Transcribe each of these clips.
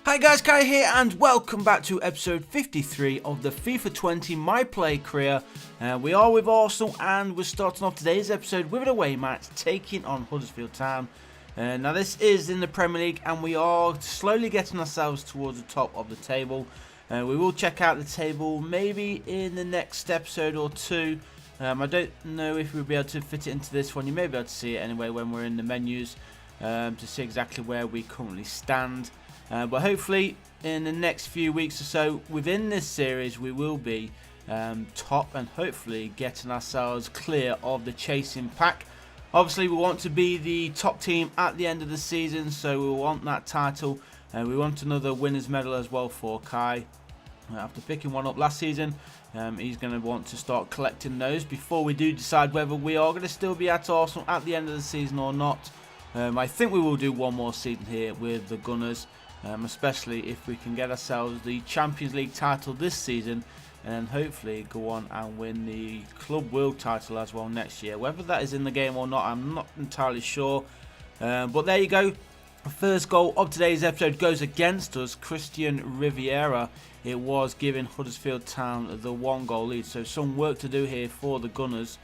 Hi guys, Kai here and welcome back to episode 53 of the FIFA 20 My Play career. We are with Arsenal and we're starting off today's episode with an away match taking on Huddersfield Town. Now this is in the Premier League and we are slowly getting ourselves towards the top of the table. We will check out the table maybe in the next episode or two. I don't know if we'll be able to fit it into this one. You may be able to see it anyway when we're in the menus to see exactly where we currently stand. But hopefully in the next few weeks or so within this series we will be top and hopefully getting ourselves clear of the chasing pack. Obviously we want to be the top team at the end of the season, so we want that title and we want another winners medal as well for Kai. After picking one up last season, he's going to want to start collecting those before we do decide whether we are going to still be at Arsenal at the end of the season or not. I think we will do one more season here with the Gunners. Especially if we can get ourselves the Champions League title this season and hopefully go on and win the Club World title as well next year. Whether that is in the game or not, I'm not entirely sure. But there you go. The first goal of today's episode goes against us, Christian Riviera. It was giving Huddersfield Town the 1-goal lead. So some work to do here for the Gunners,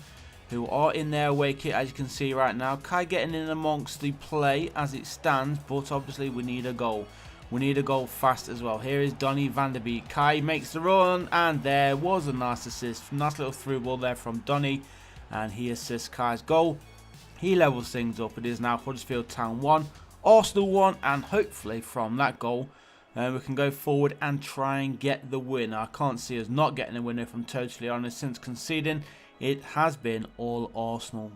who are in their away kit as you can see right now. Kai getting in amongst the play as it stands, but obviously we need a goal. We need a goal fast as well. Here is Donny van der Beek. Kai makes the run and there was a nice assist. Nice little through ball there from Donny and he assists Kai's goal. He levels things up. It is now Huddersfield Town 1, Arsenal 1, and hopefully from that goal we can go forward and try and get the win. I can't see us not getting a win if I'm totally honest. Since conceding, it has been all Arsenal.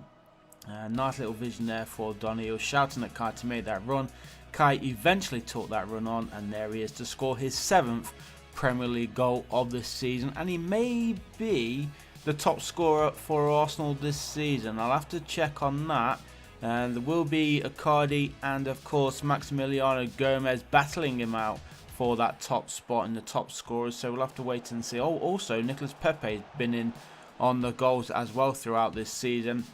Nice little vision there for Donny. He was shouting at Kai to make that run. Kai eventually took that run on and there he is to score his 7th Premier League goal of this season, and he may be the top scorer for Arsenal this season. I'll have to check on that. There will be Icardi and of course Maximiliano Gomez battling him out for that top spot in the top scorers, so we'll have to wait and see. Oh, also Nicolas Pepe has been in on the goals as well throughout this season,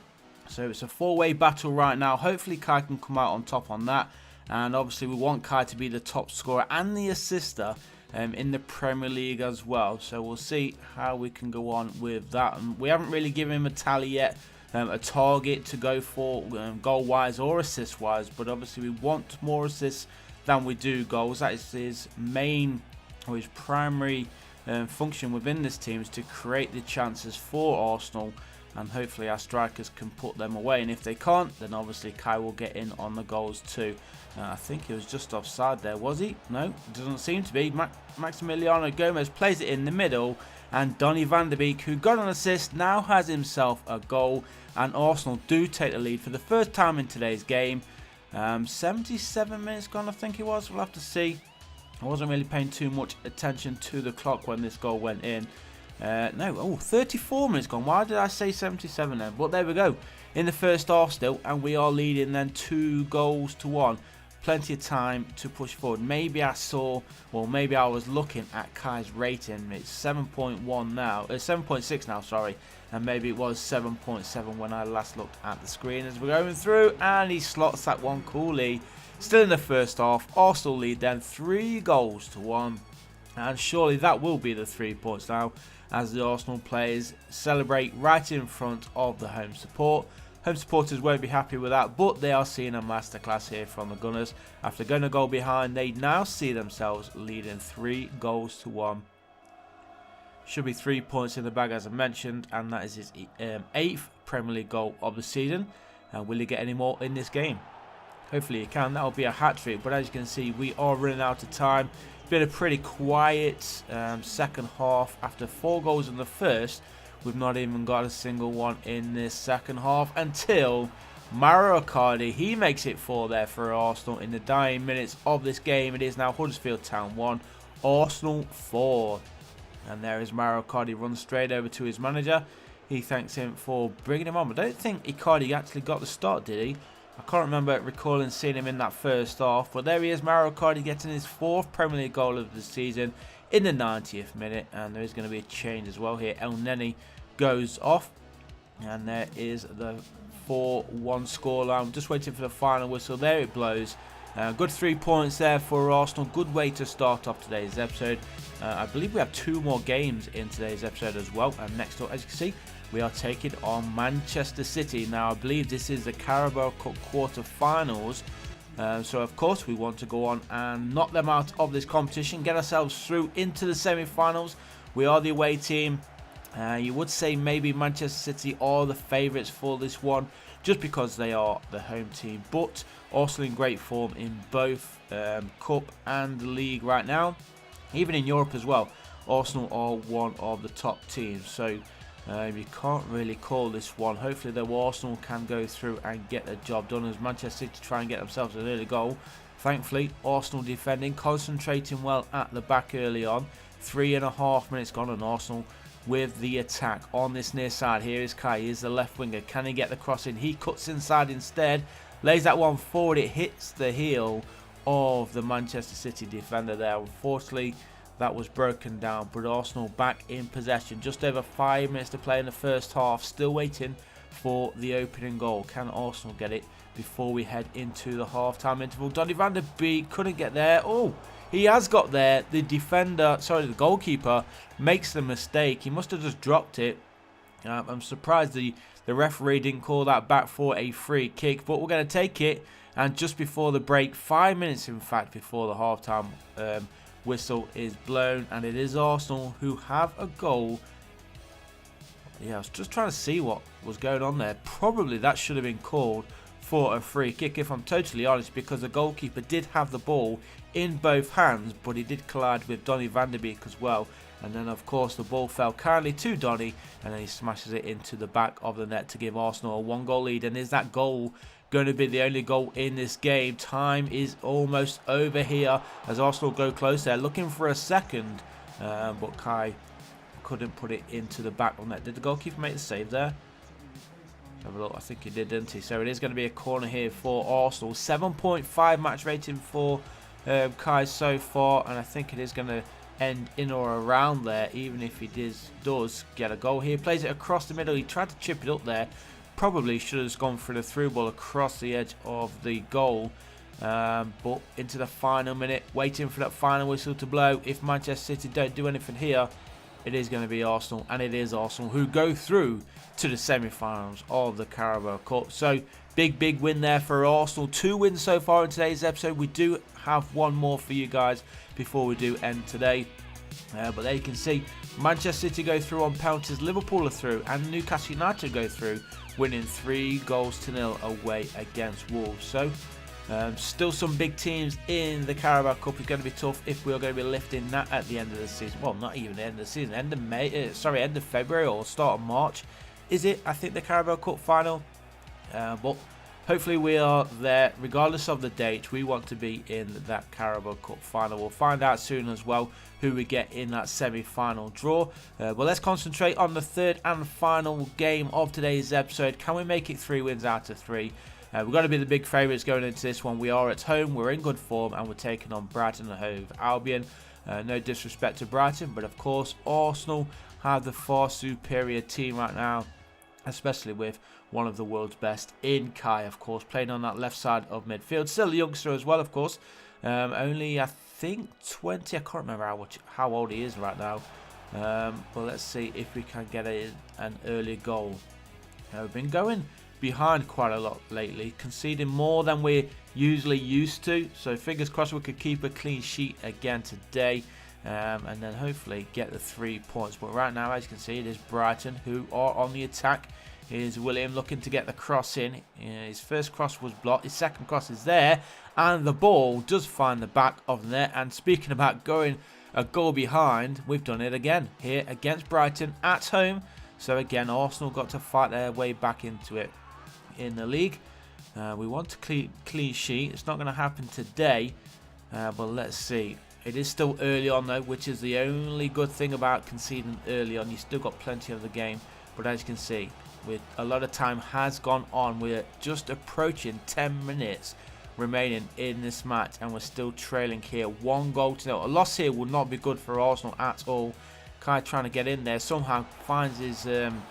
so it's a four-way battle right now. Hopefully Kai can come out on top on that. And obviously we want Kai to be the top scorer and the assister in the Premier League as well. So we'll see how we can go on with that. And we haven't really given him a tally yet, a target to go for goal-wise or assist-wise. But obviously we want more assists than we do goals. That is his main or his primary function within this team, is to create the chances for Arsenal. And hopefully our strikers can put them away. And if they can't, then obviously Kai will get in on the goals too. I think he was just offside there, was he? No, it doesn't seem to be. Maximiliano Gomez plays it in the middle. And Donny van der Beek, who got an assist, now has himself a goal. And Arsenal do take the lead for the first time in today's game. 77 minutes gone, I think it was. We'll have to see. I wasn't really paying too much attention to the clock when this goal went in. 34 minutes gone. Why did I say 77 then? But there we go. In the first half still, and we are leading then 2-1. Plenty of time to push forward. Maybe I saw, or maybe I was looking at Kai's rating. It's 7.1 now, 7.6 now, sorry. And maybe it was 7.7 when I last looked at the screen as we're going through. And he slots that one coolly. Still in the first half. Arsenal lead then 3-1. And surely that will be the 3 points now, as the Arsenal players celebrate right in front of the home support. Home supporters won't be happy with that, but they are seeing a masterclass here from the Gunners. After going a goal behind, they now see themselves leading 3-1. Should be 3 points in the bag as I mentioned, and that is his 8th Premier League goal of the season. And will he get any more in this game? Hopefully he can. That will be a hat-trick, but as you can see, we are running out of time. It's been a pretty quiet second half. After 4 goals in the first, we've not even got a single one in this second half until Mauro Icardi. He makes it 4 there for Arsenal in the dying minutes of this game. It is now Huddersfield Town 1, Arsenal 4. And there is Mauro Icardi, runs straight over to his manager. He thanks him for bringing him on. I don't think Icardi actually got the start, did he? I can't remember recalling seeing him in that first half. But there he is, Mauro Icardi getting his 4th Premier League goal of the season in the 90th minute. And there is going to be a change as well here. El Neni goes off. And there is the 4-1 scoreline. I'm just waiting for the final whistle. There it blows. Good 3 points there for Arsenal. Good way to start off today's episode. I believe we have 2 more games in today's episode as well. And next up, as you can see, we are taking on Manchester City. Now, I believe this is the Carabao Cup quarter-finals. So, of course, we want to go on and knock them out of this competition, get ourselves through into the semi-finals. We are the away team. You would say maybe Manchester City are the favourites for this one, just because they are the home team. But Arsenal in great form in both Cup and League right now. Even in Europe as well, Arsenal are one of the top teams. So you can't really call this one. Hopefully though, Arsenal can go through and get the job done as Manchester City try and get themselves an early goal. Thankfully, Arsenal defending, concentrating well at the back early on. 3.5 minutes gone and Arsenal with the attack on this near side. Here is Kai, here's the left winger. Can he get the cross in? He cuts inside instead, lays that one forward. It hits the heel of the Manchester City defender there. Unfortunately, that was broken down, but Arsenal back in possession. Just over 5 minutes to play in the first half. Still waiting for the opening goal. Can Arsenal get it before we head into the half-time interval? Donny van der Beek couldn't get there. Oh, he has got there. The the goalkeeper makes the mistake. He must have just dropped it. I'm surprised the referee didn't call that back for a free kick, but we're going to take it. And just before the break, 5 minutes in fact before the half-time whistle is blown, and it is Arsenal who have a goal. Yeah, I was just trying to see what was going on there. Probably that should have been called for a free kick, if I'm totally honest, because the goalkeeper did have the ball in both hands, but he did collide with Donny van der Beek as well. And then, of course, the ball fell kindly to Donny, and then he smashes it into the back of the net to give Arsenal a 1-goal lead. And is that goal going to be the only goal in this game? Time is almost over here as Arsenal go close there, looking for a second, but Kai couldn't put it into the back of the net. Did the goalkeeper make the save there? Have a look. I think he did, didn't he? So it is going to be a corner here for Arsenal. 7.5 match rating for Kai so far, and I think it is going to end in or around there, even if he does get a goal here. Plays it across the middle. He tried to chip it up there. Probably should have just gone for the through ball across the edge of the goal. But into the final minute, waiting for that final whistle to blow. If Manchester City don't do anything here, it is going to be Arsenal, and it is Arsenal who go through to the semi-finals of the Carabao Cup. So big win there for Arsenal. 2 wins so far in today's episode. We do have one more for you guys before we do end today. But there you can see Manchester City go through on penalties, Liverpool are through, and Newcastle United go through, winning 3-0 away against Wolves. So still some big teams in the Carabao Cup. It's going to be tough if we're going to be lifting that at the end of the season. Well, not even the end of the season, end of February or start of March. Is it? I think the Carabao Cup final. But hopefully we are there regardless of the date. We want to be in that Carabao Cup final. We'll find out soon as well who we get in that semi-final draw. But let's concentrate on the third and final game of today's episode. Can we make it 3 wins out of 3? We're going to be the big favourites going into this one. We are at home, we're in good form, and we're taking on Brighton and Hove Albion. No disrespect to Brighton, but of course Arsenal have the far superior team right now, especially with one of the world's best in Kai, of course, playing on that left side of midfield. Still a youngster as well, of course. Only, I think, 20. I can't remember how old he is right now. But let's see if we can get an early goal. We've been going behind quite a lot lately, conceding more than we're usually used to. So fingers crossed we could keep a clean sheet again today. And then hopefully get the 3 points. But right now, as you can see, it is Brighton who are on the attack. Here's William looking to get the cross in. His first cross was blocked. His second cross is there. And the ball does find the back of the net. And speaking about going a goal behind, we've done it again here against Brighton at home. So again, Arsenal got to fight their way back into it in the league. We want a clean sheet. It's not going to happen today. But let's see. It is still early on though, which is the only good thing about conceding early on. You still got plenty of the game, but as you can see, with a lot of time has gone on, we're just approaching 10 minutes remaining in this match, and we're still trailing here 1-0. A loss here would not be good for Arsenal at all. Kai trying to get in there, somehow finds his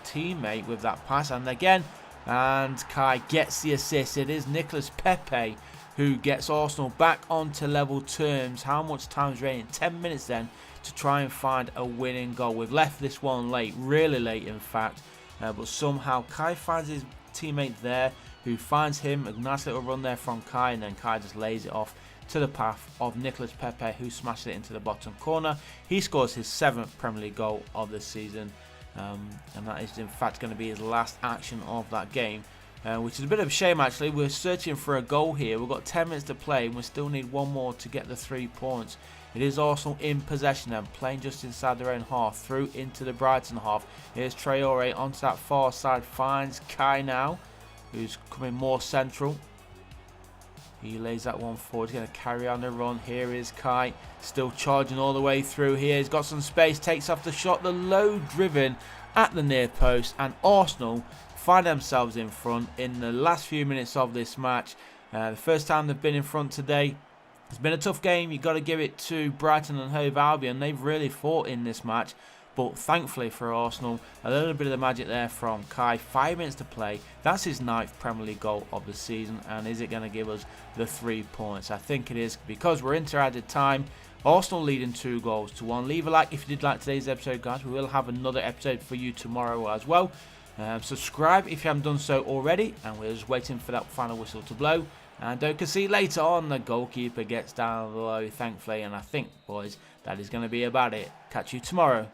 teammate with that pass, and again, and Kai gets the assist. It is Nicolas Pepe who gets Arsenal back onto level terms. How much time is remaining? 10 minutes then to try and find a winning goal. We've left this one late, really late in fact, but somehow Kai finds his teammate there, who finds him. A nice little run there from Kai, and then Kai just lays it off to the path of Nicolas Pepe, who smashes it into the bottom corner. He scores his 7th Premier League goal of the season, and that is in fact going to be his last action of that game. Which is a bit of a shame actually. We're searching for a goal here. We've got 10 minutes to play and we still need one more to get the 3 points. It is Arsenal in possession and playing just inside their own half, through into the Brighton half. Here's Traore onto that far side, finds Kai now, who's coming more central. He lays that one forward. He's going to carry on the run. Here is Kai, still charging all the way through here. He's got some space, takes off the shot, the low driven at the near post, and Arsenal find themselves in front in the last few minutes of this match. The first time they've been in front today. It's been a tough game. You've got to give it to Brighton and Hove Albion. They've really fought in this match. But thankfully for Arsenal, a little bit of the magic there from Kai. 5 minutes to play. That's his 9th Premier League goal of the season. And is it going to give us the 3 points? I think it is, because we're into added time. Arsenal leading 2-1. Leave a like if you did like today's episode, guys. We will have another episode for you tomorrow as well. Subscribe if you haven't done so already, and we're just waiting for that final whistle to blow. And don't concede later on. The goalkeeper gets down low, thankfully, and I think, boys, that is going to be about it. Catch you tomorrow.